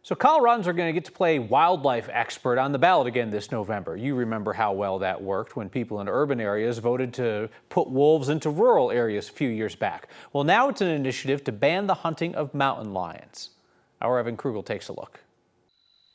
So Coloradans are going to get to play wildlife expert on the ballot again this November. You remember how well that worked when people in urban areas voted to put wolves into rural areas a few years back. Well, now it's an initiative to ban the hunting of mountain lions. Our Evan Krugel takes a look.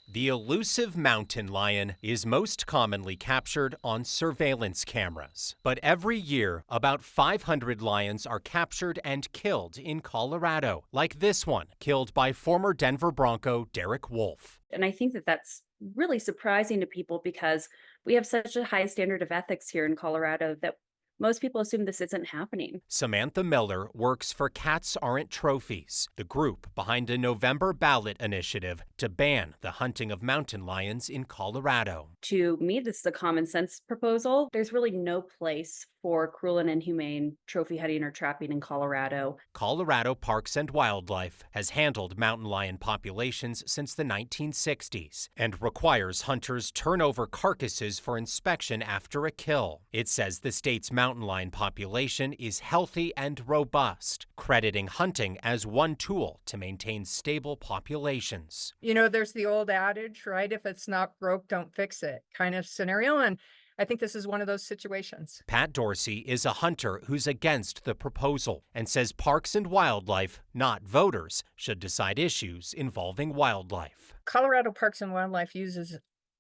The elusive mountain lion is most commonly captured on surveillance cameras. But every year, about 500 lions are captured and killed in Colorado, like this one, killed by former Denver Bronco Derek Wolfe. And I think that that's really surprising to people because we have such a high standard of ethics here in Colorado that most people assume this isn't happening. Samantha Miller works for Cats Aren't Trophies, the group behind a November ballot initiative to ban the hunting of mountain lions in Colorado. To me, this is a common sense proposal. There's really no place for cruel and inhumane trophy hunting or trapping in Colorado. Colorado Parks and Wildlife has handled mountain lion populations since the 1960s and requires hunters turn over carcasses for inspection after a kill. It says the state's mountain lion population is healthy and robust, crediting hunting as one tool to maintain stable populations. You know, there's the old adage, right? If it's not broke, don't fix it kind of scenario. And I think this is one of those situations. Pat Dorsey is a hunter who's against the proposal and says Parks and Wildlife, not voters, should decide issues involving wildlife. Colorado Parks and Wildlife uses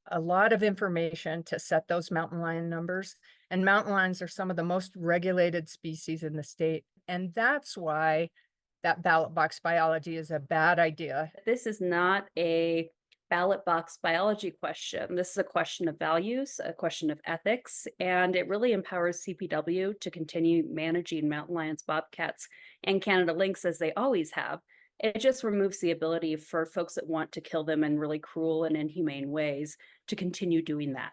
a lot of information to set those mountain lion numbers. And mountain lions are some of the most regulated species in the state. And that's why that ballot box biology is a bad idea. This is not a ballot box biology question. This is a question of values, a question of ethics, and it really empowers CPW to continue managing mountain lions, bobcats, and Canada lynx as they always have. It just removes the ability for folks that want to kill them in really cruel and inhumane ways to continue doing that.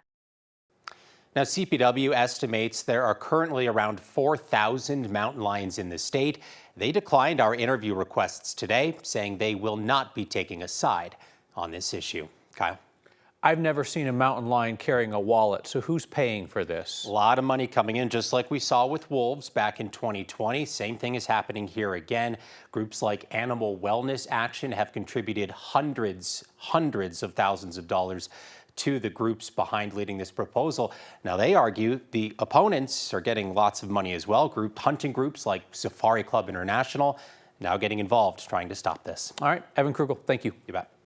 Now, CPW estimates there are currently around 4,000 mountain lions in the state. They declined our interview requests today, saying they will not be taking a side on this issue. Kyle? I've never seen a mountain lion carrying a wallet, so who's paying for this? A lot of money coming in, just like we saw with wolves back in 2020. Same thing is happening here again. Groups like Animal Wellness Action have contributed hundreds of thousands of dollars to the groups behind leading this proposal. Now, they argue the opponents are getting lots of money as well. Hunting groups like Safari Club International now getting involved trying to stop this. All right, Evan Krugel, thank you. You bet.